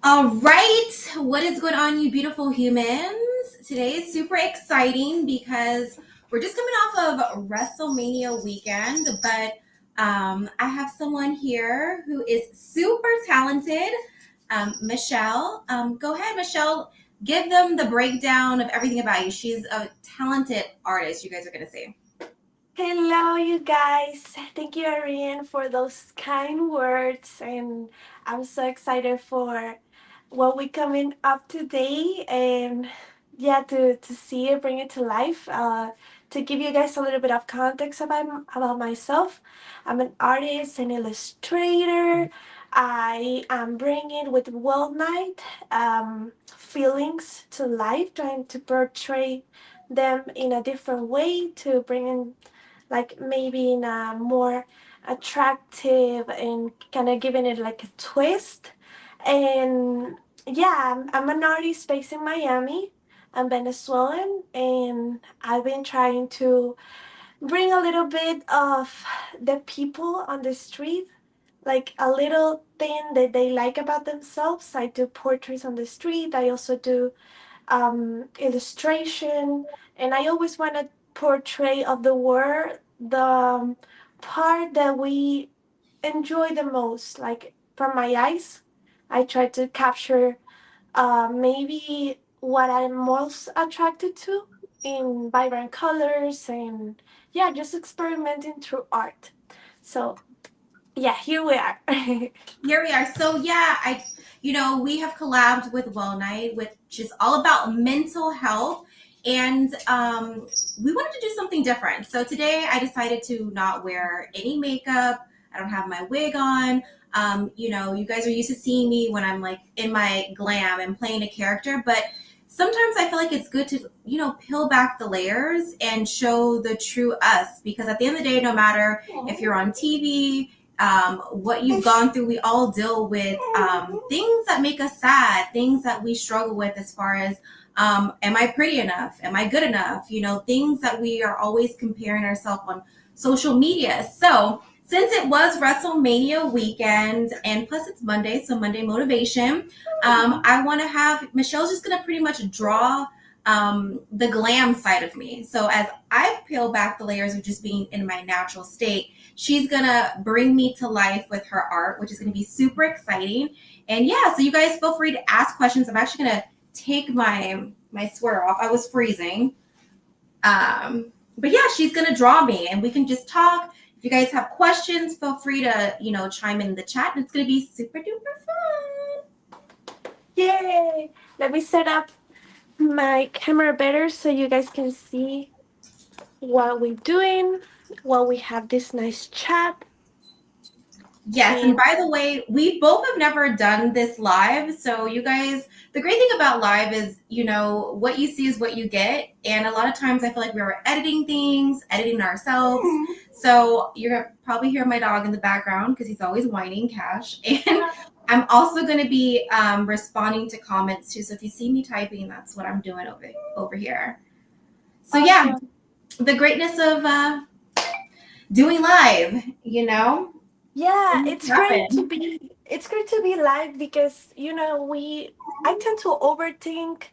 All right, what is going on, you beautiful humans? Today is super exciting because we're just coming off of WrestleMania weekend, but I have someone here who is super talented, Michelle. Go ahead, Michelle. Give them the breakdown of everything about you. She's a talented artist, you guys are going to say. Hello, you guys. Thank you, Ariane, for those kind words. And I'm so excited for what we coming up today. And yeah, to see it, bring it to life. To give you guys a little bit of context about myself, I'm an artist and illustrator. I am bringing with World Night feelings to life, trying to portray them in a different way to bring in like maybe in a more attractive and kind of giving it like a twist. And yeah, I'm an artist based in Miami. I'm Venezuelan, and I've been trying to bring a little bit of the people on the street, like a little thing that they like about themselves. I do portraits on the street. I also do illustration, and I always want to portray of the world the part that we enjoy the most. Like from my eyes, I try to capture maybe what I'm most attracted to in vibrant colors and yeah, just experimenting through art. So yeah, here we are. Here we are. So yeah, we have collabed with Well Night, which is all about mental health, and we wanted to do something different. So today, I decided to not wear any makeup. I don't have my wig on. You guys are used to seeing me when I'm like in my glam and playing a character, but sometimes I feel like it's good to, peel back the layers and show the true us because at the end of the day, no matter if you're on TV, what you've gone through, we all deal with things that make us sad, things that we struggle with as far as am I pretty enough? Am I good enough? Things that we are always comparing ourselves on social media. So, since it was WrestleMania weekend and plus it's Monday, so Monday motivation, I want to have Michelle's just going to pretty much draw the glam side of me. So, as I peel back the layers of just being in my natural state, she's gonna bring me to life with her art, which is gonna be super exciting. And yeah, so you guys feel free to ask questions. I'm actually gonna take my sweater off. I was freezing. But yeah, she's gonna draw me and we can just talk. If you guys have questions, feel free to, chime in the chat and it's gonna be super duper fun. Yay! Let me set up my camera better so you guys can see what we're doing while we have this nice chat. Yes, and And by the way, we both have never done this live. So you guys, the great thing about live is, what you see is what you get. And a lot of times I feel like we were editing things, editing ourselves. So you're gonna probably hear my dog in the background because he's always whining Cash. And I'm also going to be responding to comments too. So if you see me typing, that's what I'm doing over here. So yeah, awesome. the greatness of doing live, Yeah, things happen. it's great to be live because we I tend to overthink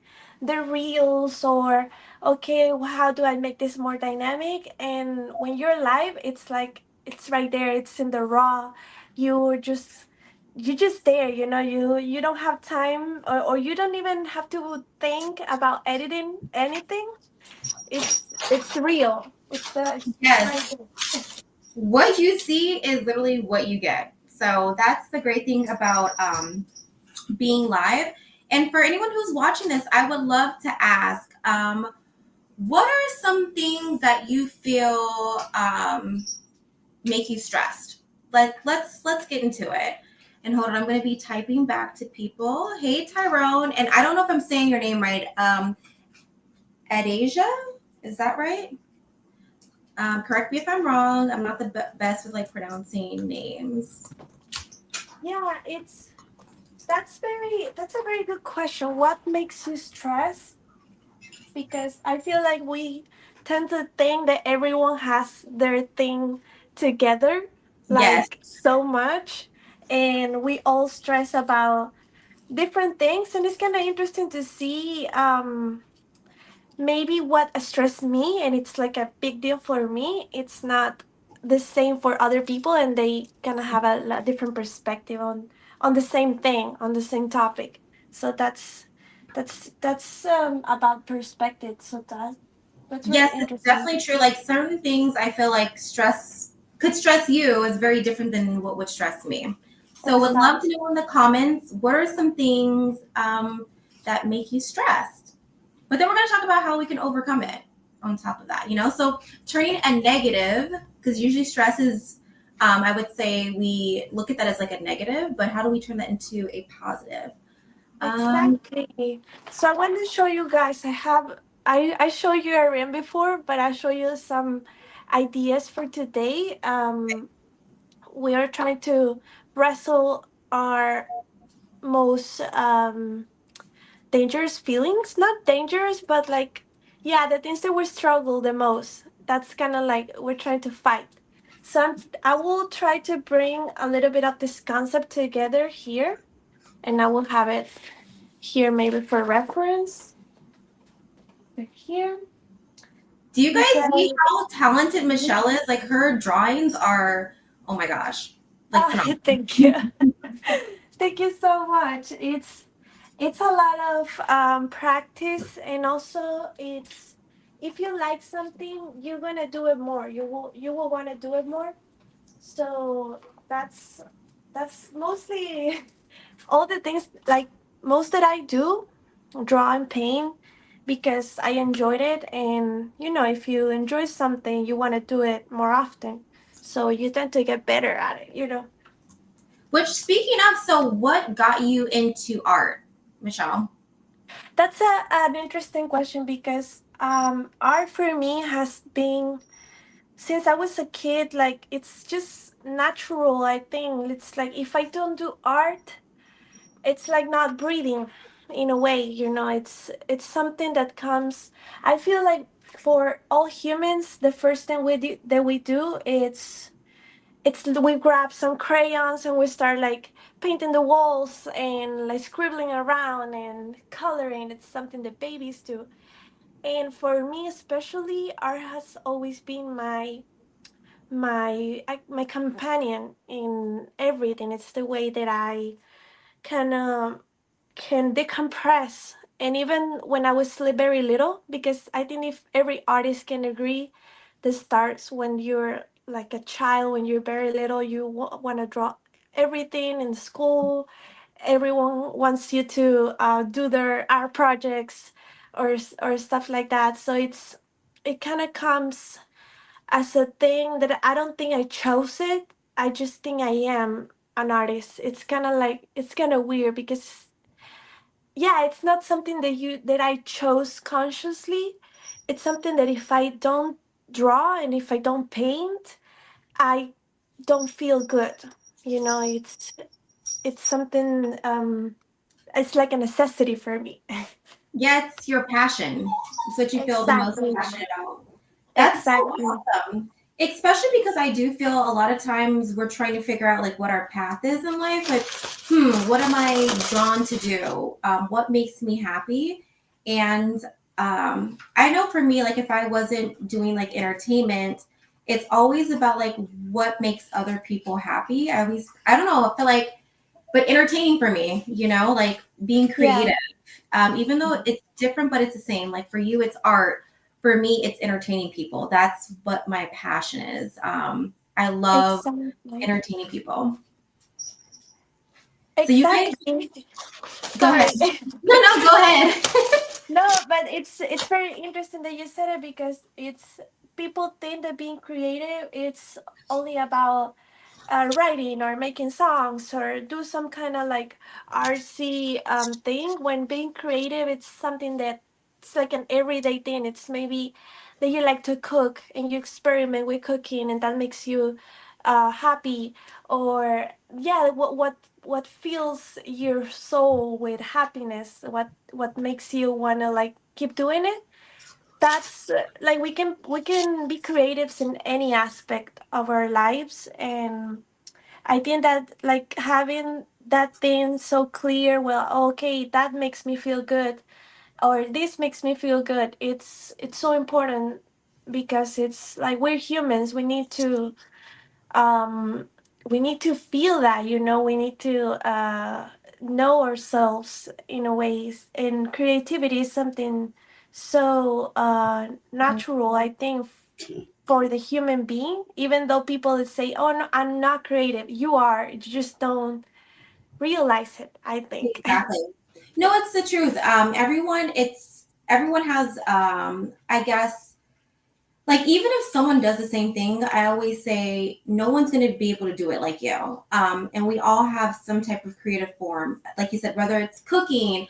the reels or okay, how do I make this more dynamic? And when you're live, it's like it's right there, it's in the raw. You're just you're just there, you don't have time or you don't even have to think about editing anything. It's real. It's right Yes. there. What you see is literally what you get. So that's the great thing about being live. And for anyone who's watching this, I would love to ask, what are some things that you feel make you stressed? Let's get into it. And hold on, I'm going to be typing back to people. Hey Tyrone, and I don't know if I'm saying your name right. Adasia, is that right? Correct me if I'm wrong. I'm not the best with like pronouncing names. Yeah, that's a very good question. What makes you stress? Because I feel like we tend to think that everyone has their thing together, Yes. like so much, and we all stress about. different things, and it's kind of interesting to see maybe what stressed me and it's like a big deal for me, it's not the same for other people, and they kind of have a different perspective on the same thing, on the same topic. So that's about perspective. So that's very Yes, it's interesting. definitely true. Like certain things I feel like stress could stress you is very different than what would stress me. So would love to Exactly. know in the comments what are some things that make you stressed. But then we're going to talk about how we can overcome it on top of that, you know? So turning a negative, because usually stress is, I would say we look at that as like a negative, but how do we turn that into a positive? Um, Exactly. So I want to show you guys. I show you a rim before, but I show you some ideas for today. We are trying to wrestle our most dangerous feelings. Not dangerous, but like, yeah, the things that we struggle the most. That's kind of like we're trying to fight. So I will try to bring a little bit of this concept together here, and I will have it here maybe for reference. Right here. do you guys see Because how talented Michelle is? Like her drawings are, oh my gosh, like phenomenal. thank you. Thank you so much. It's a lot of practice, and also it's, if you like something, you're gonna do it more. You will want to do it more. So that's mostly all the things, like most that I do, draw and paint, because I enjoyed it. And if you enjoy something, you want to do it more often. So you tend to get better at it. Which speaking of, so what got you into art, Michelle? That's an interesting question, because art for me has been since I was a kid. Like, it's just natural, I think. It's like if I don't do art, it's like not breathing, in a way. It's something that comes. I feel like for all humans, the first thing that we do, it's we grab some crayons and we start like painting the walls and like scribbling around and coloring. It's something that babies do. And for me especially, art has always been my companion in everything. It's the way that I kind of can decompress. And even when I was very little, because I think if every artist can agree, this starts when you're like a child. When you're very little, you want to draw everything in school. Everyone wants you to do their art projects, or stuff like that. So it kind of comes as a thing that I don't think I chose it. I just think I am an artist. It's kind of weird, because yeah, it's not something that I chose consciously. It's something that if I don't draw and if I don't paint, I don't feel good. It's something, it's like a necessity for me. Yeah, it's your passion. It's what you feel the most Exactly. passionate about. That's so Exactly. awesome. Especially because I do feel a lot of times we're trying to figure out like what our path is in life. Like, what am I drawn to do? What makes me happy? And I know for me, like if I wasn't doing like entertainment, it's always about like what makes other people happy. I don't know, I feel like, but entertaining for me, like being Yeah, creative, even though it's different, but it's the same. Like for you, it's art. For me, it's entertaining people. That's what my passion is. I love exactly. entertaining people. So you guys, Exactly. go ahead. Sorry. No, no, go ahead. No, but it's very interesting that you said it, because it's people think that being creative, it's only about writing or making songs or do some kind of like artsy thing. When being creative, it's something that it's like an everyday thing. It's maybe that you like to cook and you experiment with cooking, and that makes you happy. Or yeah, what fills your soul with happiness, what makes you want to like keep doing it. That's like we can be creatives in any aspect of our lives. I think that like having that thing so clear, well, okay, that makes me feel good, or this makes me feel good. It's so important because it's like we're humans. Um we need to feel that, we need to know ourselves in a ways, and creativity is something so natural, I think, for the human being. Even though people say, oh no, I'm not creative, you are, you just don't realize it, I think. Exactly. No, it's the truth. Everyone has, I guess, like even if someone does the same thing, I always say no one's going to be able to do it like you. And we all have some type of creative form, like you said, whether it's cooking,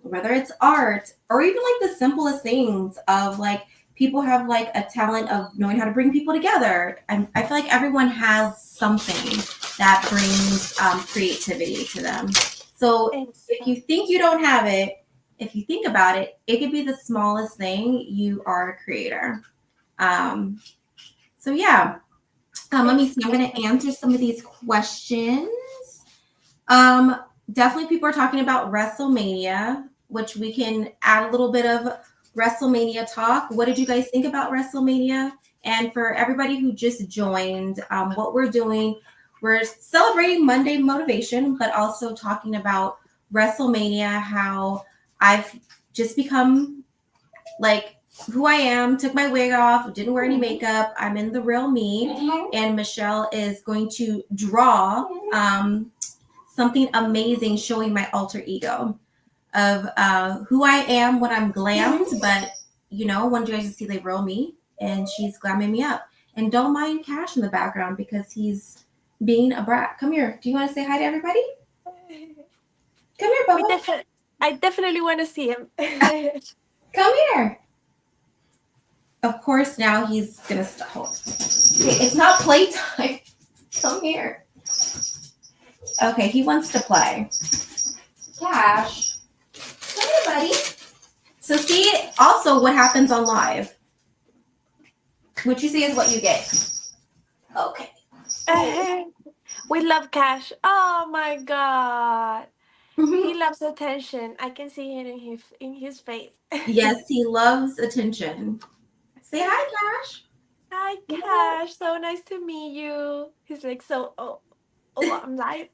whether it's art, or even like the simplest things of like people have like a talent of knowing how to bring people together. I feel like everyone has something that brings creativity to them. So It's if you think you don't have it, if you think about it, it could be the smallest thing. You are a creator. Um, so yeah, let me see. I'm going to exactly. answer some of these questions. Um, Definitely, people are talking about WrestleMania, which we can add a little bit of WrestleMania talk. What did you guys think about WrestleMania? And for everybody who just joined, what we're doing, we're celebrating Monday Motivation, but also talking about WrestleMania, how I've just become like who I am, took my wig off, didn't wear any makeup. I'm in the real me. And Michelle is going to draw something amazing showing my alter ego of who I am when I'm glammed. But, one day I just see the real me and she's glamming me up. And don't mind Cash in the background because he's being a brat. Come here. Do you want to say hi to everybody? Come here, we Bubba. definitely I definitely want to see him. Come here. Of course, now he's going to stop. Okay, it's not playtime. Come here. Okay, he wants to play. Cash, come here, buddy. So see also what happens on live. What you see is what you get. Okay. We love Cash. Oh my god. He Mhm. loves attention. I can see it in his face. Yes, he loves attention. Say hi, Cash. Hi, Cash. So nice to meet you. He's like, so, oh, I'm live.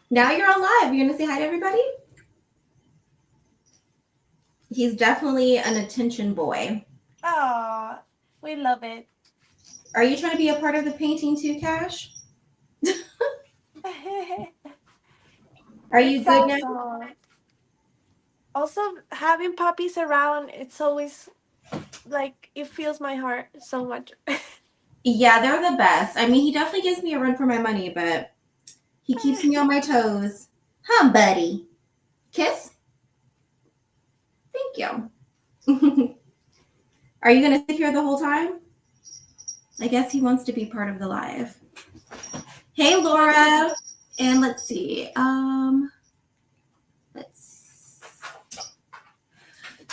Now you're on live. You're gonna say hi to everybody. He's definitely an attention boy. Oh, we love it. Are you trying to be a part of the painting too, Cash? Are you It's good now? awesome. Also, having puppies around, it's always like it fills my heart so much. Yeah, they're the best. I mean, he definitely gives me a run for my money, but he keeps me on my toes. Huh, buddy? Kiss? Thank you. Are you gonna sit here the whole time? I guess he wants to be part of the live. Hey, Laura. And let's see. Let's.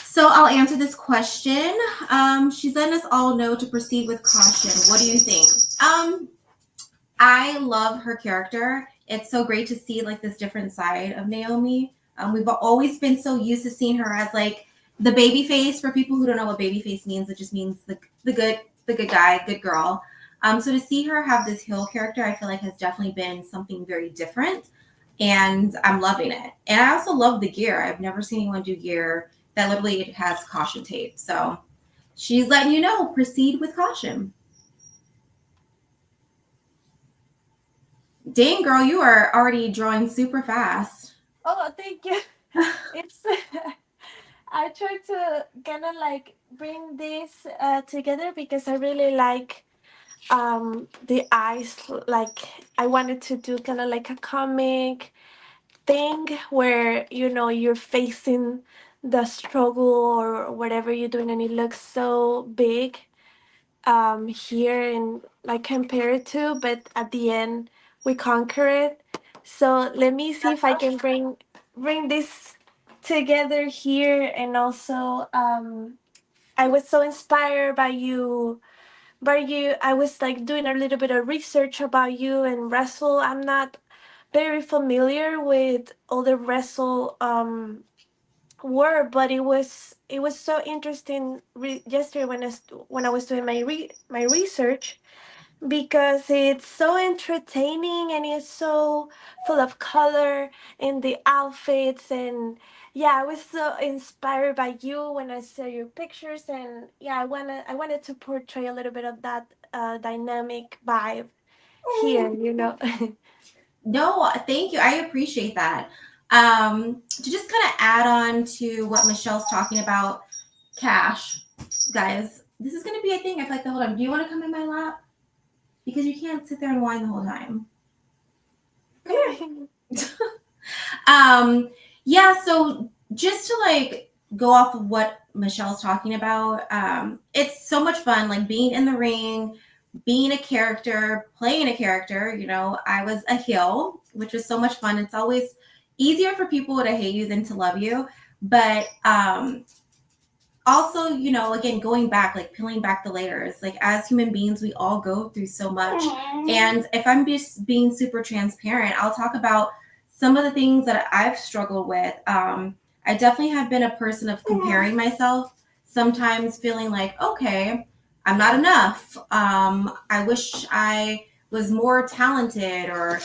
So I'll answer this question. She's letting us all know to proceed with caution. What do you think? I love her character. It's so great to see like this different side of Naomi. We've always been so used to seeing her as like the baby face. For people who don't know what baby face means, it just means the good guy, good girl. So to see her have this heel character, I feel like has definitely been something very different, and I'm loving it. And I also love the gear. I've never seen anyone do gear that literally has caution tape. So she's letting you know, proceed with caution. Dang, girl, you are already drawing super fast. Oh, thank you. It's I try to kind of like bring this together because I really like the eyes. Like I wanted to do kind of like a comic thing where you're facing the struggle or whatever you're doing, and it looks so big here and like compared to, but at the end we conquer it. So let me see if I can bring this together here. And also I was so inspired by you but I was like doing a little bit of research about you and wrestle. I'm not very familiar with other wrestle word, but it was so interesting yesterday when I was doing my research, because it's so entertaining and it's so full of color in the outfits. And yeah, I was so inspired by you when I saw your pictures. And yeah, I wanted to portray a little bit of that dynamic vibe here. No, thank you. I appreciate that. To just kind of add on to what Michelle's talking about, cash, guys, this is going to be a thing. I feel like the whole time. Do you want to come in my lap? Because you can't sit there and whine the whole time. Come here. um, yeah, so just to like go off of what Michelle's talking about, it's so much fun, like being in the ring, being a character, playing a character. I was a heel, which was so much fun. It's always easier for people to hate you than to love you. But also, again, going back, like peeling back the layers, like as human beings, we all go through so much. And if I'm just being super transparent, I'll talk about some of the things that I've struggled with. I definitely have been a person of comparing myself, sometimes feeling like, okay, I'm not enough. I wish I was more talented, or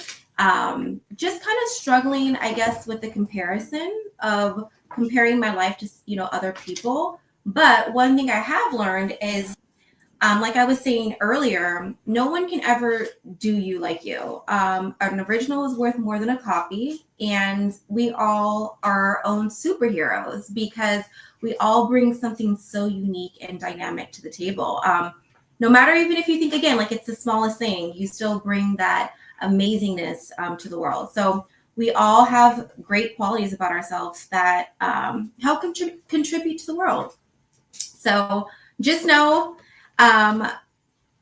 just kind of struggling, I guess, with the comparison of comparing my life to, other people. But one thing I have learned is, like I was saying earlier, no one can ever do you like you. An original is worth more than a copy, and we all are our own superheroes because we all bring something so unique and dynamic to the table. No matter, even if you think, again, like it's the smallest thing, you still bring that amazingness to the world. So we all have great qualities about ourselves that help contribute to the world. So just know, um,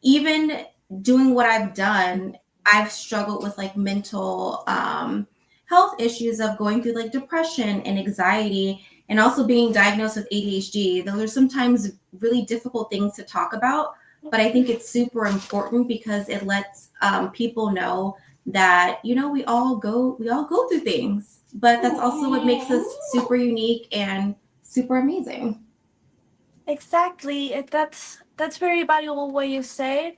even doing what I've done, I've struggled with like mental health issues of going through like depression and anxiety, and also being diagnosed with ADHD. Those are sometimes really difficult things to talk about, but I think it's super important because it lets people know that we all go through things, but that's also what makes us super unique and super amazing. Exactly. That's very valuable what you said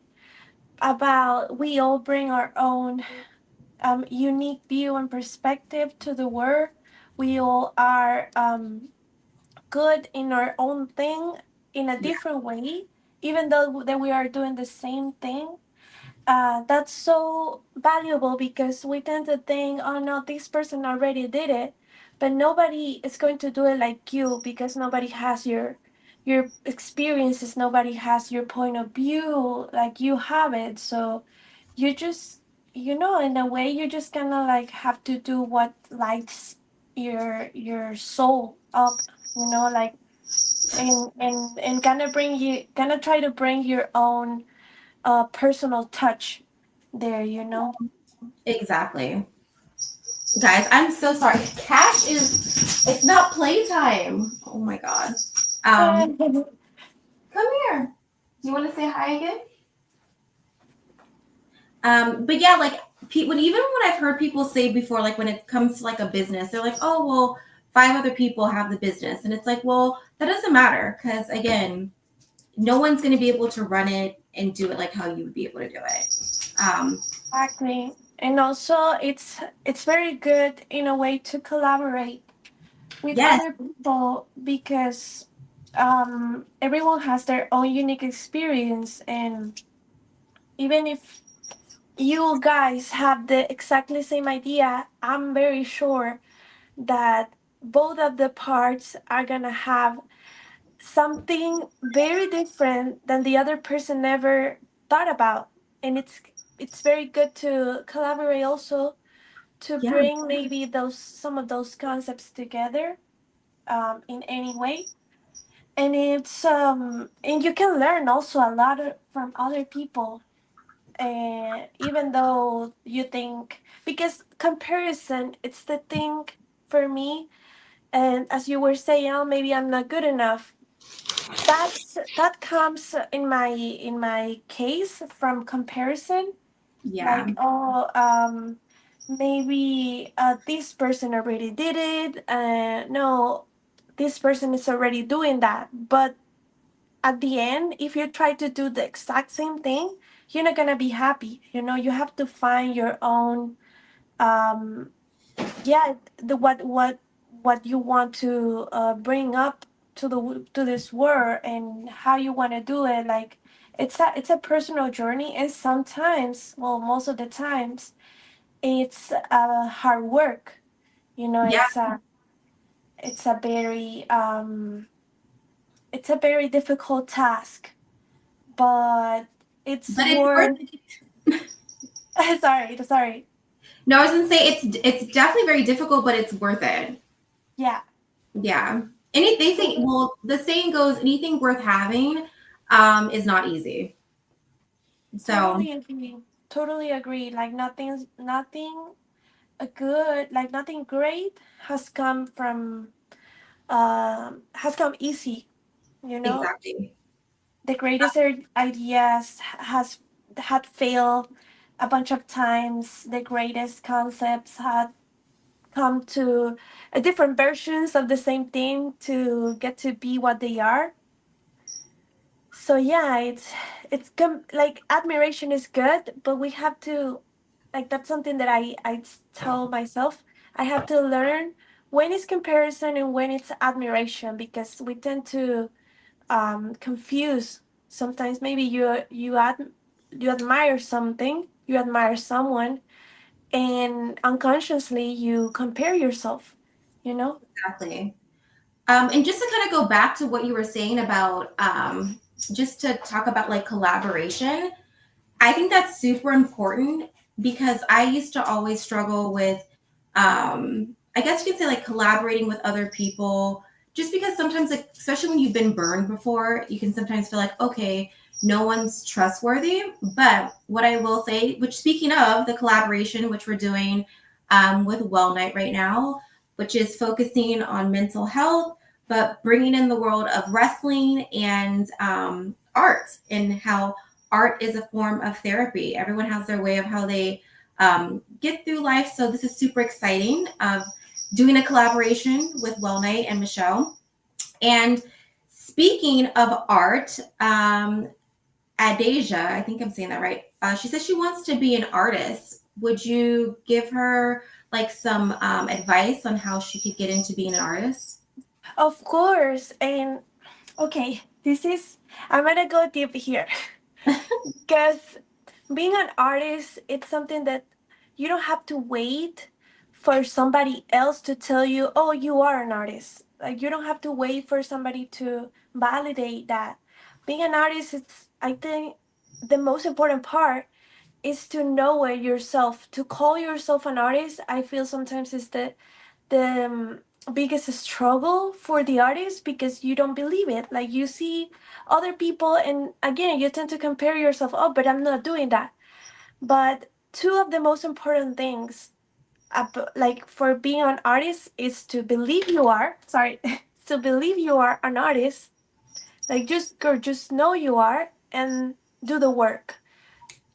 about we all bring our own unique view and perspective to the world. We all are good in our own thing in a Yeah. different way, even though that we are doing the same thing. That's so valuable because we tend to think, oh no, this person already did it, but nobody is going to do it like you because nobody has your experiences, nobody has your point of view like you have it. So you just, in a way, you just kind of like have to do what lights your soul up, like, and kind of try to bring your own personal touch there. Exactly. Guys, I'm so sorry. Cash it's not playtime. Oh my God. Um, Come here. You want to say hi again? But yeah, like even when I've heard people say before, like when it comes to like a business, they're like, oh, well, five other people have the business. And it's like, well, that doesn't matter. Cause again, no one's going to be able to run it and do it like how you would be able to do it. Exactly. And also it's very good in a way to collaborate with Yes. other people because everyone has their own unique experience. And even if you guys have the exactly same idea, I'm very sure that both of the parts are gonna have something very different than the other person ever thought about. And it's very good to collaborate also, to Yeah. bring maybe those some of those concepts together in any way. And it's and you can learn also a lot from other people, even though you think, because comparison, it's the thing for me. And as you were saying, oh, maybe I'm not good enough. That comes in my case from comparison, Yeah. like, oh, maybe this person already did it, no, this person is already doing that. But at the end, if you try to do the exact same thing, you're not gonna be happy. You have to find your own, um yeah, the what you want to bring up to this world, and how you want to do it. Like, it's a personal journey, and sometimes, well, most of the times, it's hard work. Yeah. It's a very difficult task, but it's But it's worth worth. it. Sorry. No, I was gonna say it's definitely very difficult, but it's worth it. Yeah, Yeah. Any they say totally, well, the saying goes, anything worth having is not easy. So totally agree. Totally agree. Like, nothing a good, like, nothing great has come easy. You know, exactly. the greatest ideas has had failed a bunch of times. The greatest concepts had come to different versions of the same thing to get to be what they are. So yeah, like, admiration is good, but we have to, like, that's something that I tell myself. I have to learn when it's comparison and when it's admiration, because we tend to confuse. Sometimes maybe you admire something, you admire someone, and unconsciously you compare yourself. You know. Exactly. And just to kind of go back to what you were saying about just to talk about like collaboration, I think that's super important because I used to always struggle with, I guess you could say like collaborating with other people, just because sometimes, like, especially when you've been burned before, you can sometimes feel like, okay, no one's trustworthy. But what I will say, which speaking of the collaboration, which we're doing with Well Night right now, which is focusing on mental health, but bringing in the world of wrestling and art and how art is a form of therapy. Everyone has their way of how they get through life. So this is super exciting of doing a collaboration with Well Night and Michelle. And speaking of art, Adasia, I think I'm saying that right. She says she wants to be an artist. Would you give her like some advice on how she could get into being an artist? Of course. And okay, I'm gonna go deep here. Because being an artist, it's something that you don't have to wait for somebody else to tell you, oh, you are an artist. Like, you don't have to wait for somebody to validate that. Being an artist, it's, I think, the most important part is to know it yourself. To call yourself an artist, I feel sometimes is the biggest struggle for the artist, because you don't believe it. Like, you see other people, and again, you tend to compare yourself. Oh, but I'm not doing that. But two of the most important things, like, for being an artist, is to believe you are. Sorry, to believe you are an artist. Like, just know you are, and do the work.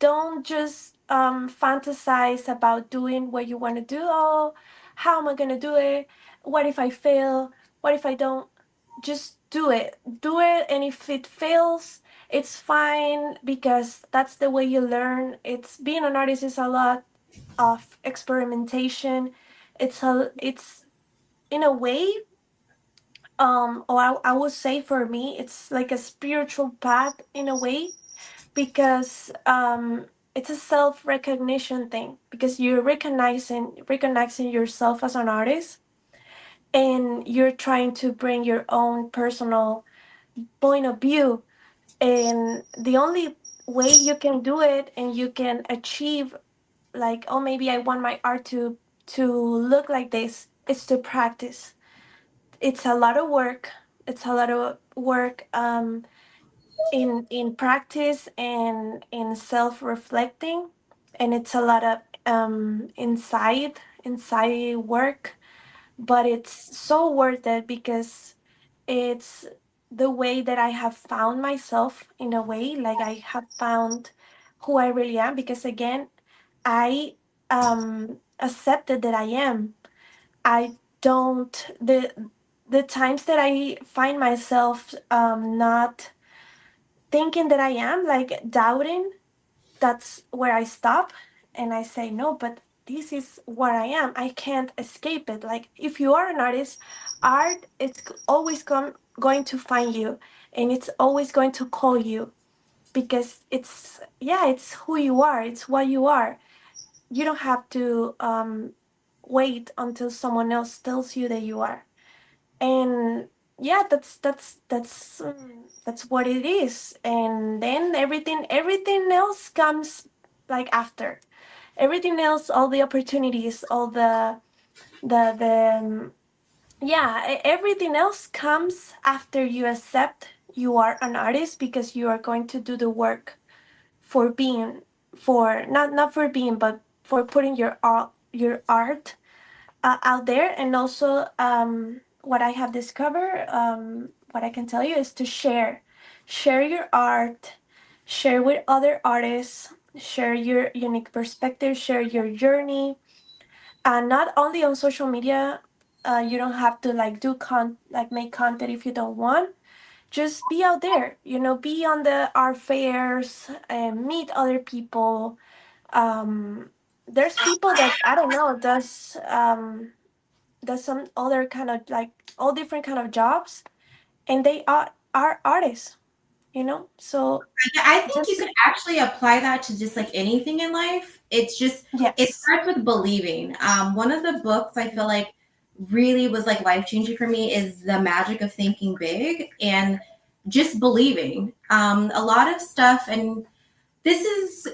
Don't just fantasize about doing what you want to do. Oh, how am I going to do it? What if I fail? What if I don't? Just do it. Do it. And if it fails, it's fine, because that's the way you learn. It's being an artist is a lot of experimentation. It's in a way, or I would say, for me, it's like a spiritual path in a way, because it's a self recognition thing, because you're recognizing yourself as an artist, and you're trying to bring your own personal point of view. And the only way you can do it, and you can achieve, like, oh, maybe I want my art to look like this, is to practice. It's a lot of work. It's a lot of work, in practice and in self reflecting, and it's a lot of inside work, but it's so worth it, because it's the way that I have found myself in a way, like I have found who I really am, because again, I accepted that I am. I don't the times that I find myself not thinking that I am, like doubting, that's where I stop and I say no, but this is what I am. I can't escape it. Like if you are an artist, art is always going to find you, and it's always going to call you, because it's, yeah, it's who you are. It's what you are. You don't have to wait until someone else tells you that you are. And yeah, that's what it is. And then everything else comes like after. Everything else, all the opportunities, all the yeah, everything else comes after you accept you are an artist, because you are going to do the work for being, for not for being, but for putting your art out there. And also, what I have discovered, what I can tell you is to share your art, share with other artists, share your unique perspective, share your journey, and not only on social media. You don't have to like like make content if you don't want. Just be out there, be on the art fairs and meet other people. There's people that, I don't know, does some other kind of, like, all different kind of jobs, and they are artists, so I think you just, could actually apply that to just like anything in life. It's just, it yes. starts with believing. One of the books I feel like really was like life changing for me is The Magic of Thinking Big and just believing. A lot of stuff, and this is,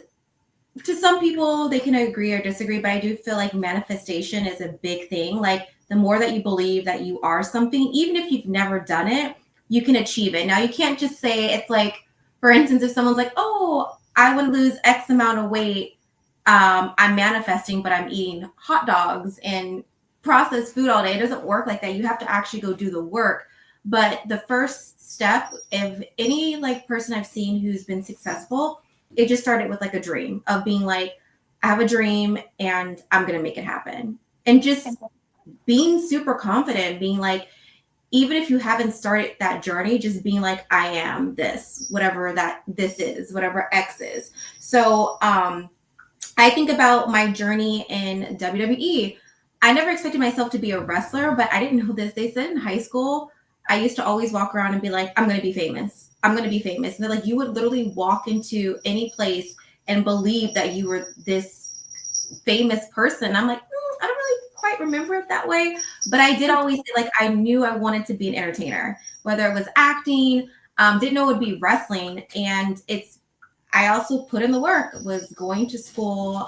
to some people they can agree or disagree, but I do feel like manifestation is a big thing. Like the more that you believe that you are something, even if you've never done it, you can achieve it. Now you can't just say, it's like, for instance, if someone's like, oh, I would lose X amount of weight, I'm manifesting, but I'm eating hot dogs and processed food all day. It doesn't work like that. You have to actually go do the work. But the first step of any like person I've seen who's been successful, it just started with like a dream of being like, I have a dream and I'm going to make it happen. And just being super confident, being like, even if you haven't started that journey, just being like, I am this, whatever that this is, whatever X is. So, I think about my journey in WWE. I never expected myself to be a wrestler, but I didn't know this. They said in high school, I used to always walk around and be like, I'm going to be famous. I'm going to be famous. And they're like, you would literally walk into any place and believe that you were this famous person. I'm like, I don't really quite remember it that way. But I did always say, like, I knew I wanted to be an entertainer, whether it was acting, didn't know it would be wrestling. And I also put in the work, was going to school.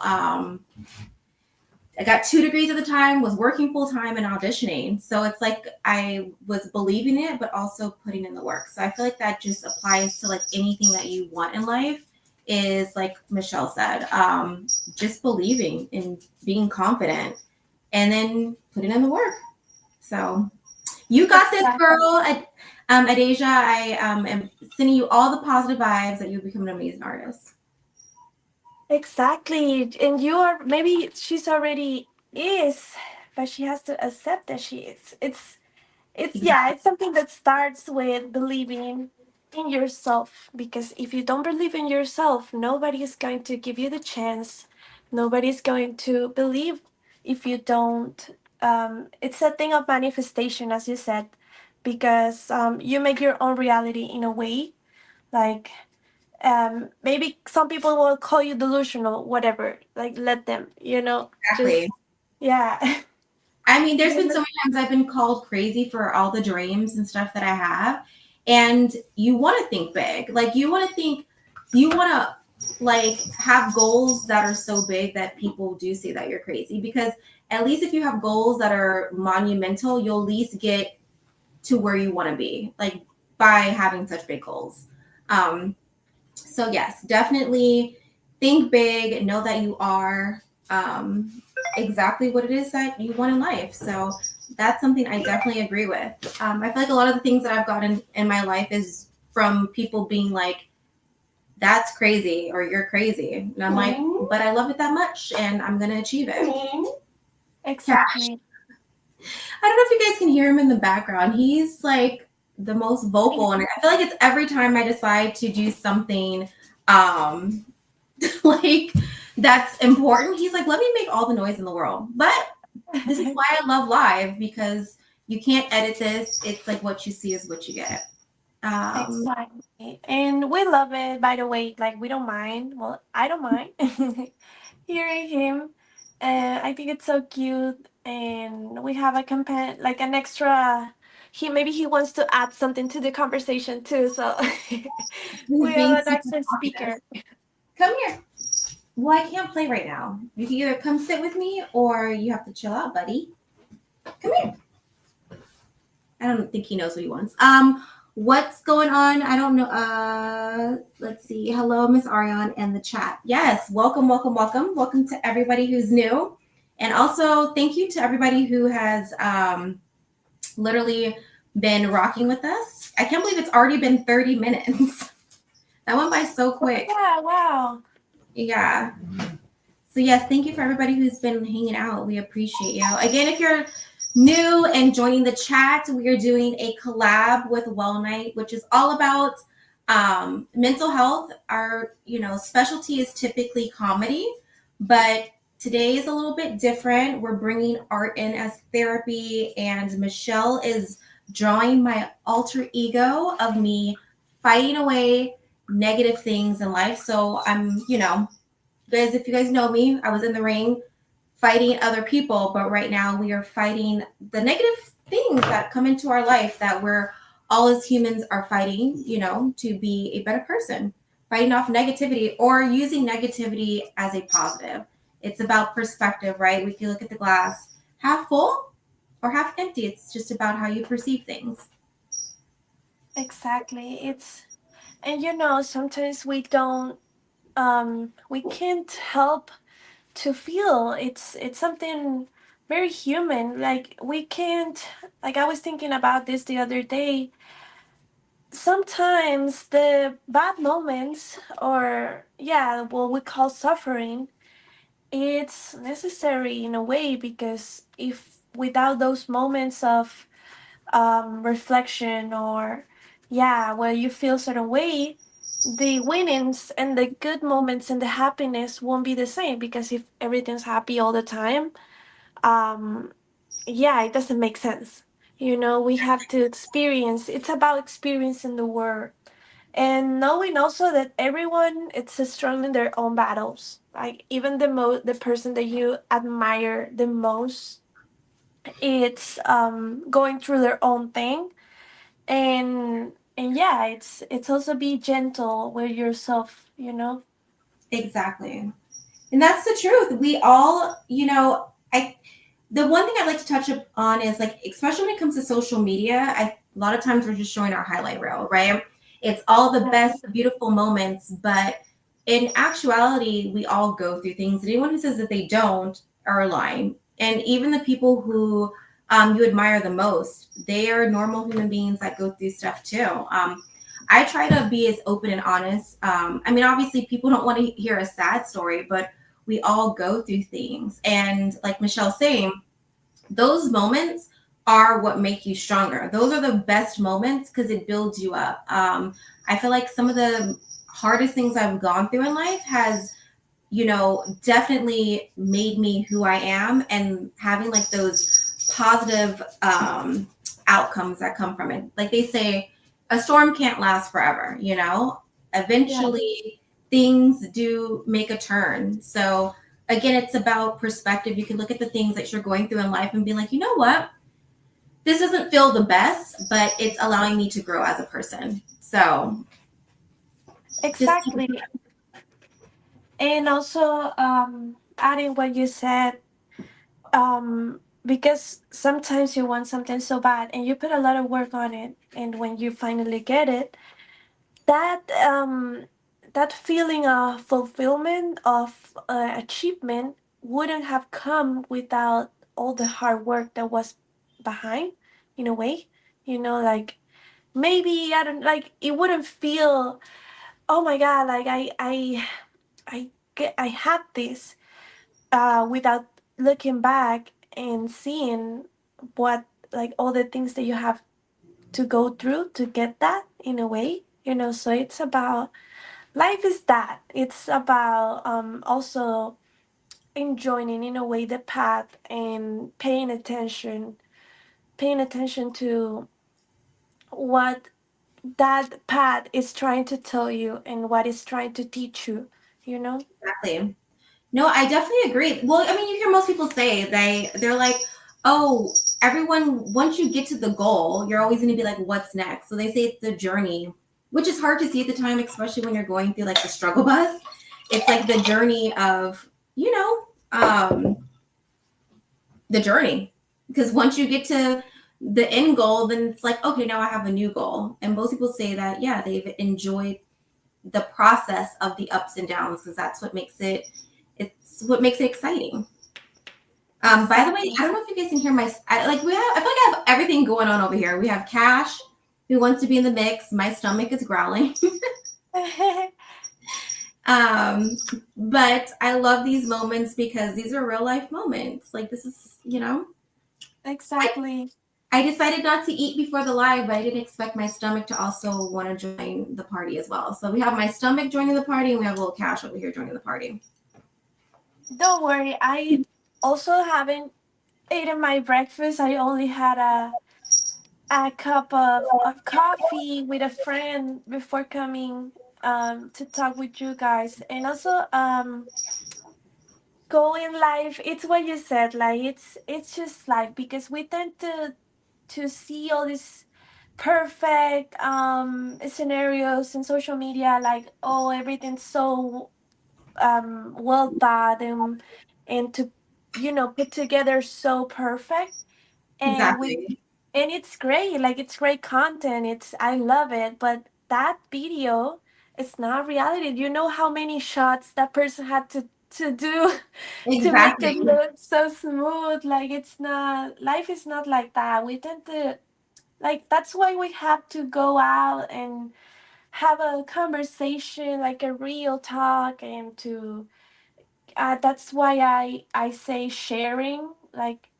I got 2 degrees at the time, was working full time and auditioning. So it's like I was believing it, but also putting in the work. So I feel like that just applies to like anything that you want in life, is like Michelle said, just believing and being confident and then putting in the work. So you got this, Exactly. girl. Adasia, I am sending you all the positive vibes that you'll become an amazing artist. Exactly. And you are, maybe she's already is, but she has to accept that she is. It's yeah, Exactly. it's something that starts with believing in yourself, because if you don't believe in yourself, nobody is going to give you the chance. Nobody's going to believe if you don't. It's a thing of manifestation, as you said, because you make your own reality in a way. Like, maybe some people will call you delusional, whatever. Like, let them, just, Exactly. yeah. I mean, there's been so many times I've been called crazy for all the dreams and stuff that I have. And you want to think big. Like you want to like have goals that are so big that people do say that you're crazy, because at least if you have goals that are monumental, you'll at least get to where you want to be, like by having such big goals. Um, so yes, definitely think big, know that you are exactly what it is that you want in life. So That's something I definitely agree with. I feel like a lot of the things that I've gotten in my life is from people being like, that's crazy or you're crazy. And I'm like, but I love it that much and I'm going to achieve it. Cash. Exactly. I don't know if you guys can hear him in the background. He's like the most vocal. And I feel like it's every time I decide to do something um, like that's important. He's like, let me make all the noise in the world. But this is why I love live because you can't edit this. It's like what you see is what you get. Um, Exactly. And we love it, by the way. Like, we don't mind. Well, I don't mind hearing him. I think it's so cute. And we have a like an extra. Maybe he wants to add something to the conversation too. So we he's have being an super extra talkative. speaker. Come here. Well, I can't play right now. You can either come sit with me or you have to chill out, buddy. Come here. I don't think he knows what he wants. What's going on? I don't know. Let's see. Hello, Miss Ariane and the chat. Yes, welcome, welcome, welcome. Welcome to everybody who's new. And also thank you to everybody who has literally been rocking with us. I can't believe it's already been 30 minutes. That went by so quick. Yeah, wow. Yeah. So yes, thank you for everybody who's been hanging out. We appreciate you. Again, if you're new and joining the chat, we are doing a collab with Well Night, which is all about mental health. Our specialty is typically comedy, but today is a little bit different. We're bringing art in as therapy, and Michelle is drawing my alter ego of me fighting away negative things in life. So I'm, guys, if you guys know me, I was in the ring fighting other people, but right now we are fighting the negative things that come into our life that we're all as humans are fighting, to be a better person, fighting off negativity or using negativity as a positive. It's about perspective, right? We can look at the glass half full or half empty. It's just about how you perceive things. Exactly. And sometimes we can't help to feel. It's something very human. Like, we can't, like, I was thinking about this the other day. Sometimes the bad moments, or yeah, what we call suffering, it's necessary in a way, because if without those moments of reflection, or yeah, where you feel certain way, the winnings and the good moments and the happiness won't be the same, because if everything's happy all the time, um yeah, it doesn't make sense. We have to experience. It's about experiencing the world, and knowing also that everyone is strong in their own battles. Like, even the person that you admire the most, it's going through their own thing. And yeah, it's also be gentle with yourself. Exactly. And that's the truth. We all, I the one thing I'd like to touch on is like, especially when it comes to social media, a lot of times we're just showing our highlight reel, right? It's all the Yeah. best, beautiful moments, but in actuality, we all go through things. Anyone who says that they don't are lying. And even the people who you admire the most, they are normal human beings that go through stuff too. I try to be as open and honest. I mean, obviously, people don't want to hear a sad story, but we all go through things. And like Michelle's saying, those moments are what make you stronger. Those are the best moments because it builds you up. I feel like some of the hardest things I've gone through in life has, definitely made me who I am, and having like those positive outcomes that come from it. Like they say, a storm can't last forever, Yeah. eventually things do make a turn. So again, it's about perspective. You can look at the things that you're going through in life and be like, you know what? This doesn't feel the best, but it's allowing me to grow as a person. So just keep Exactly. And also, adding what you said, because sometimes you want something so bad and you put a lot of work on it, and when you finally get it, that that feeling of fulfillment, of achievement, wouldn't have come without all the hard work that was behind, in a way. Like maybe I don't like it wouldn't feel, oh my god, like I had this without looking back and seeing what, like, all the things that you have to go through to get that, in a way. So it's about, life is that, it's about also enjoying, in a way, the path, and paying attention to what that path is trying to tell you and what it's trying to teach you, you know Exactly. No, I definitely agree. Well, I mean, you hear most people say they're like, "Oh, everyone once you get to the goal, you're always going to be like, what's next?" So they say it's the journey, which is hard to see at the time, especially when you're going through like the struggle bus. It's like the journey of, the journey. Because once you get to the end goal, then it's like, okay, now I have a new goal. And most people say that, yeah, they've enjoyed the process of the ups and downs because that's what makes it exciting. By the way, Exactly. I don't know if you guys can hear I feel like I have everything going on over here. We have Cash who wants to be in the mix. My stomach is growling. um, but I love these moments because these are real life moments. Like this is, I, Exactly. I decided not to eat before the live, but I didn't expect my stomach to also want to join the party as well. So we have my stomach joining the party and we have a little Cash over here joining the party. Don't worry, I also haven't eaten my breakfast. I only had a cup of coffee with a friend before coming to talk with you guys. And also, going live, it's what you said, like it's just life, because we tend to see all these perfect scenarios in social media, like, oh, everything's so well thought, and to put together so perfect. And with Exactly. and it's great, like, it's great content, I love it, but that video, it's not reality. You know how many shots that person had to do to make it Exactly. look so smooth. Like, it's not, life is not like that. We tend to, like, that's why we have to go out and have a conversation, like a real talk, and to that's why I say sharing, like,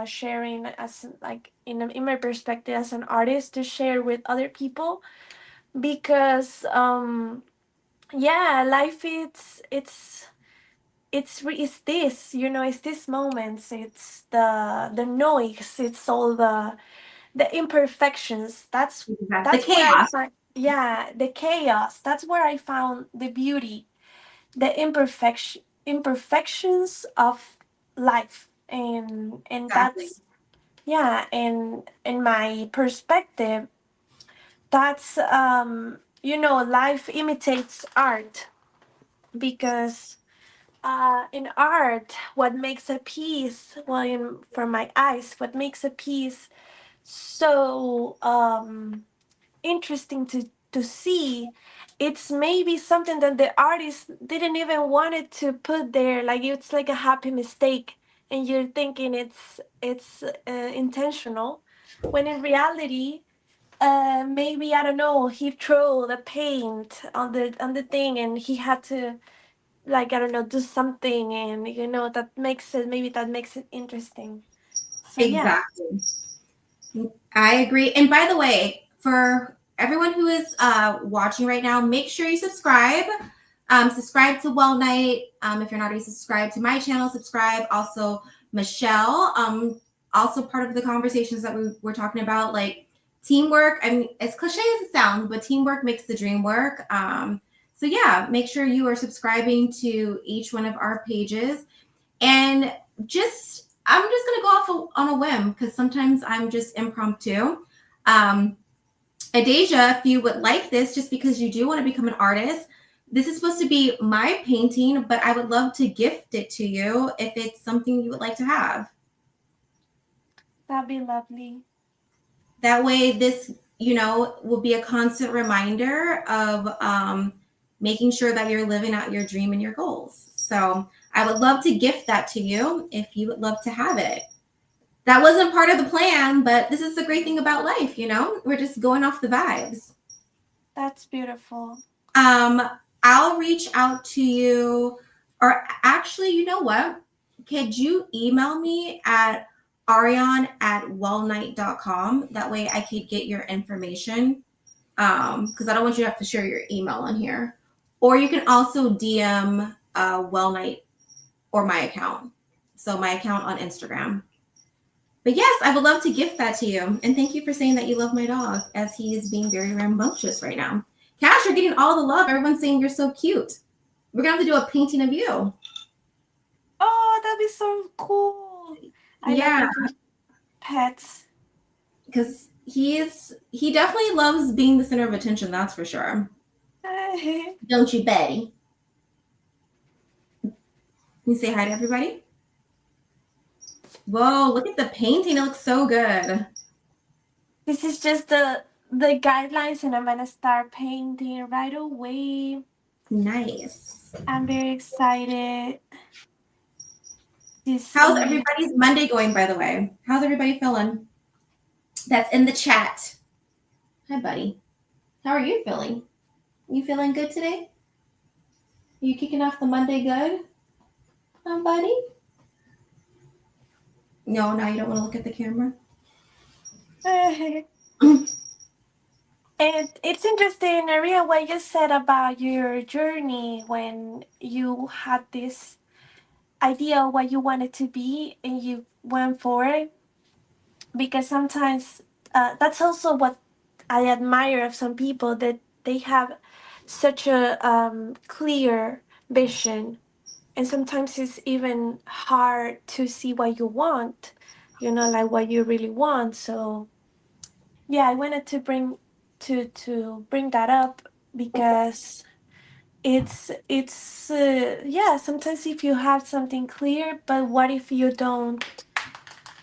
sharing as, like, in my perspective as an artist, to share with other people, because yeah, life, it's this, it's these moments, it's the noise, it's all the imperfections. that's Exactly. The that's where I chaos. find, yeah, the chaos, that's where I found the beauty, the imperfections of life. And Exactly. that's, yeah, and in my perspective, that's life imitates art, because in art, what makes a piece, well, for my eyes, what makes a piece so interesting to see, it's maybe something that the artist didn't even want it to put there, like it's like a happy mistake, and you're thinking it's intentional, when in reality, maybe, I don't know, he threw the paint on the thing, and he had to, like, I don't know, do something, and that makes it interesting. So yeah. Exactly. I agree. And by the way, for everyone who is watching right now, make sure you subscribe. Subscribe to Well Night. If you're not already subscribed to my channel, subscribe. Also, Michelle. Also part of the conversations that we're talking about, like teamwork. I mean, as cliche as it sounds, but teamwork makes the dream work. So yeah, make sure you are subscribing to each one of our pages. And I'm just gonna go off on a whim because sometimes I'm just impromptu. Um, Adasia, if you would like this, just because you do want to become an artist, this is supposed to be my painting, but I would love to gift it to you if it's something you would like to have. That'd be lovely. That way, this, will be a constant reminder of making sure that you're living out your dream and your goals. So I would love to gift that to you if you would love to have it. That wasn't part of the plan, but this is the great thing about life, you know? We're just going off the vibes. That's beautiful. Um, I'll reach out to you, or actually, you know what? Could you email me at ariane@wellnight.com? That way I could get your information. Because I don't want you to have to share your email on here. Or you can also DM Wellnight or my account. So my account on Instagram. But yes, I would love to gift that to you. And thank you for saying that you love my dog, as he is being very rambunctious right now. Cash, you're getting all the love. Everyone's saying you're so cute. We're gonna have to do a painting of you. Oh, that'd be so cool. I love Yeah, making pets. because he definitely loves being the center of attention. That's for sure. Don't you, Betty? Can you say hi to everybody? Whoa, look at the painting. It looks so good. This is just the guidelines, and I'm gonna start painting right away. Nice. I'm very excited to How's see. everybody's Monday going, by the way? How's everybody feeling? That's in the chat. Hi, buddy. How are you feeling? You feeling good today? Are you kicking off the Monday good? Huh, buddy? No, now you don't want to look at the camera. And it's interesting, Maria, what you said about your journey when you had this idea of what you wanted to be and you went for it. Because sometimes that's also what I admire of some people, that they have such a clear vision, and sometimes it's even hard to see what you want, like what you really want. So yeah, I wanted to bring that up because it's yeah, sometimes if you have something clear, but what if you don't,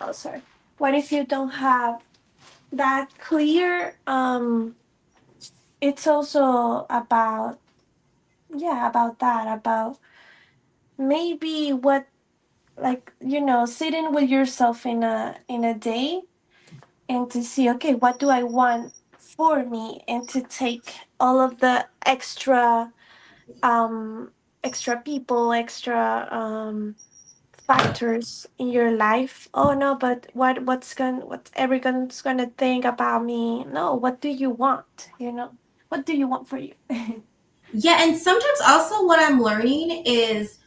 oh sorry, what if you don't have that clear? It's also about, yeah, about that, about maybe what, like, sitting with yourself in a day, and to see, okay, what do I want for me, and to take all of the um extra people, extra factors in your life. Oh no, but what's everyone's gonna think about me? No, what do you want? What do you want for you? Yeah, and sometimes also what I'm learning is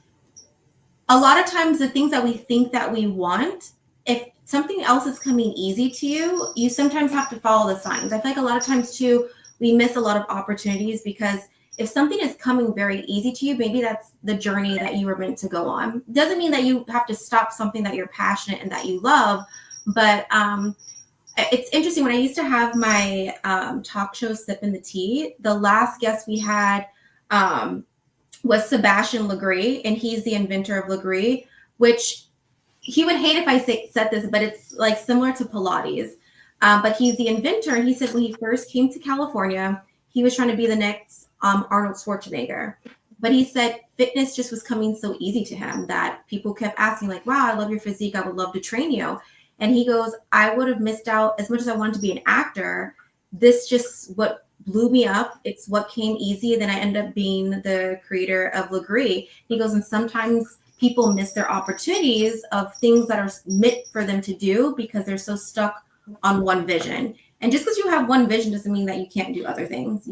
a lot of times the things that we think that we want, if something else is coming easy to you, you sometimes have to follow the signs. I feel like a lot of times too, we miss a lot of opportunities because if something is coming very easy to you, maybe that's the journey that you were meant to go on. Doesn't mean that you have to stop something that you're passionate and that you love, but it's interesting. When I used to have my talk show Sip in the Tea, the last guest we had um, was Sebastian Legree, and he's the inventor of Legree, which he would hate if I said this, but it's like similar to Pilates. But he's the inventor, and he said when he first came to California, he was trying to be the next Arnold Schwarzenegger. But he said fitness just was coming so easy to him that people kept asking, like, wow, I love your physique. I would love to train you. And he goes, I would have missed out as much as I wanted to be an actor. This just what blew me up. It's what came easy. And then I ended up being the creator of Legree. He goes, and sometimes people miss their opportunities of things that are meant for them to do because they're so stuck on one vision. And just because you have one vision doesn't mean that you can't do other things.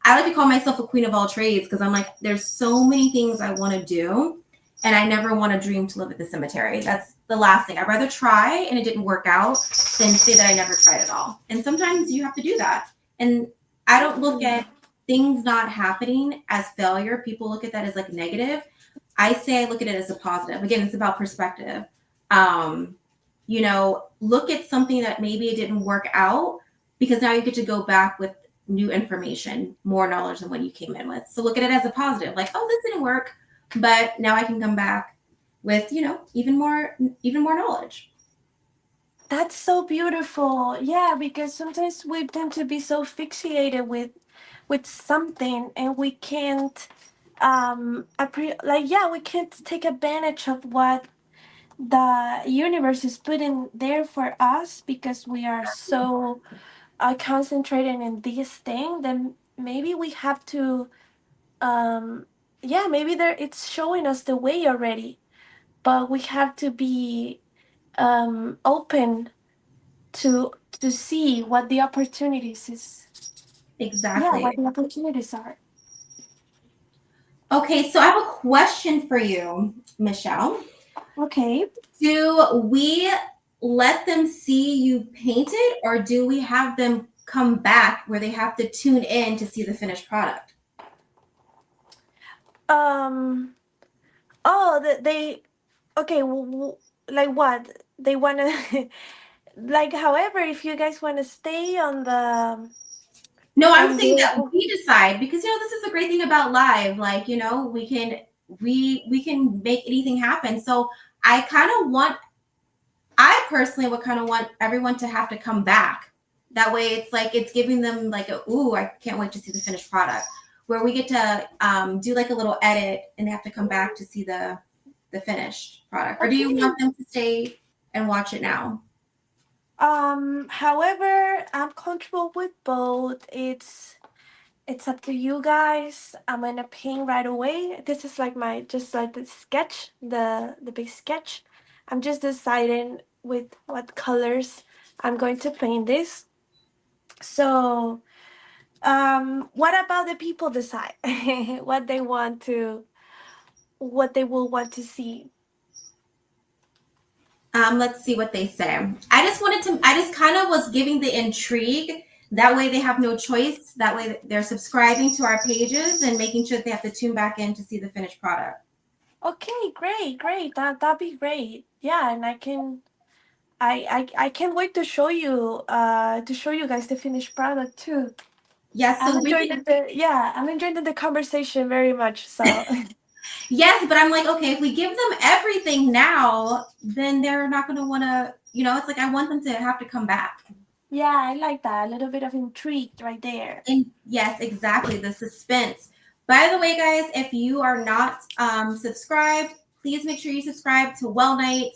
I like to call myself a queen of all trades because I'm like, there's so many things I want to do. And I never want to dream to live at the cemetery. That's the last thing. I'd rather try and it didn't work out than say that I never tried at all. And sometimes you have to do that. And I don't look at things not happening as failure. People look at that as like negative. I say I look at it as a positive. Again, it's about perspective. Um, look at something that maybe it didn't work out because now you get to go back with new information, more knowledge than what you came in with. So look at it as a positive, like, oh, this didn't work, but now I can come back with, even more knowledge. That's so beautiful. Yeah, because sometimes we tend to be so fixated with something, and we can't like, yeah, we can't take advantage of what the universe is putting there for us because we are so concentrated in this thing, then maybe we have to, um, yeah, maybe there it's showing us the way already, but we have to be open to see what the opportunities is. Yeah, what Exactly. the opportunities are. Okay, so I have a question for you, Michelle. Okay. Do we let them see you painted, or do we have them come back where they have to tune in to see the finished product? Um. Oh, they. Okay. Like what they wanna. Like, however, if you guys wanna stay No, I'm on saying that the. we decide because this is the great thing about live. Like, we can make anything happen. So I kind of want I personally would kind of want everyone to have to come back. That way it's like it's giving them like ooh, I can't wait to see the finished product. Where we get to do like a little edit and they have to come back to see the finished product. Or do you Okay. want them to stay and watch it now? However, I'm comfortable with both. It's up to you guys. I'm gonna paint right away. This is like my just like the sketch, the big sketch. I'm just deciding with what colors I'm going to paint this. So, what about the people decide what they want to, what they will want to see? Let's see what they say. I just kind of was giving the intrigue. That way they have no choice. That way they're subscribing to our pages and making sure that they have to tune back in to see the finished product. Okay, great, great. That'd be great. Yeah, and I can't wait to show you guys the finished product too. Yes, I'm so we enjoying can, I'm enjoying the conversation very much. So yes, but I'm like, okay, if we give them everything now, then they're not going to want to, it's like I want them to have to come back. yeah, I like that. A little bit of intrigue right there. And yes, exactly. The suspense. By the way, guys, if you are not subscribed, please make sure you subscribe to Well Night.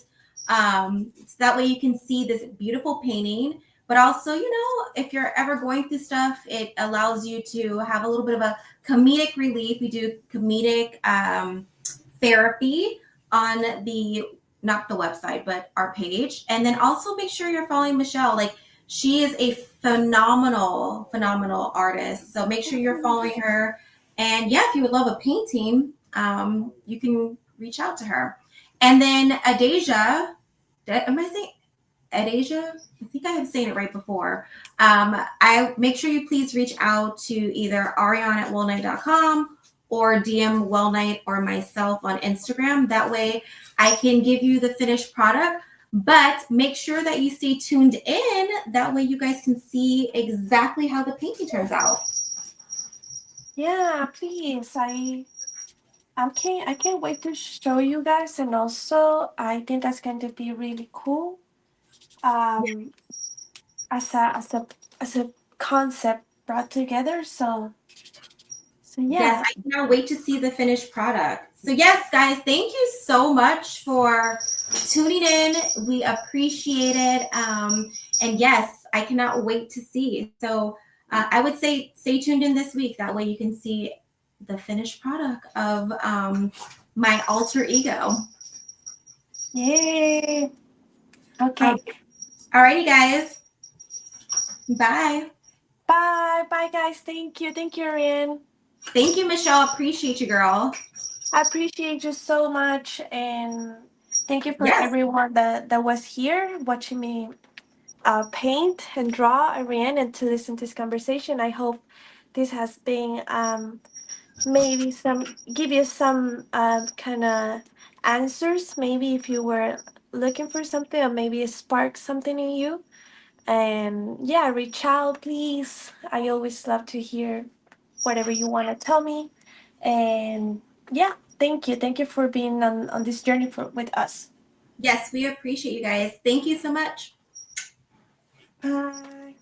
So that way you can see this beautiful painting. But also, if you're ever going through stuff, it allows you to have a little bit of a comedic relief. We do comedic therapy on the not the website but our page, and then also make sure you're following Michelle. Like, she is a phenomenal artist, so make sure you're following her. And yeah, if you would love a painting, you can reach out to her. And then Adasia, am I saying Adasia? I think I have saying it right before. I make sure you please reach out to either Ariane at wellnight.com or DM Wellnight or myself on Instagram. That way I can give you the finished product. But make sure that you stay tuned in. That way you guys can see exactly how the painting turns out. Yeah, please. I can't wait to show you guys, and also I think that's going to be really cool. Um, as a concept brought together. So Yes, yeah. I cannot wait to see the finished product. So, yes, guys, thank you so much for tuning in. We appreciate it. And yes, I cannot wait to see. So, I would say stay tuned in this week. That way you can see the finished product of my alter ego. Yay. Um, Okay. alrighty, guys. Bye. Bye. Bye, guys. Thank you. Thank you, Ariane. Thank you, Michelle. Appreciate you, girl. I appreciate you so much, and thank you for Yes. everyone that was here watching me paint and draw Ariane and to listen to this conversation. I hope this has been maybe some give you some kind of answers. Maybe if you were looking for something, or maybe it sparked something in you. And yeah, reach out, please. I always love to hear whatever you want to tell me. And yeah, thank you. Thank you for being on this journey with us. Yes, we appreciate you guys. Thank you so much. Bye.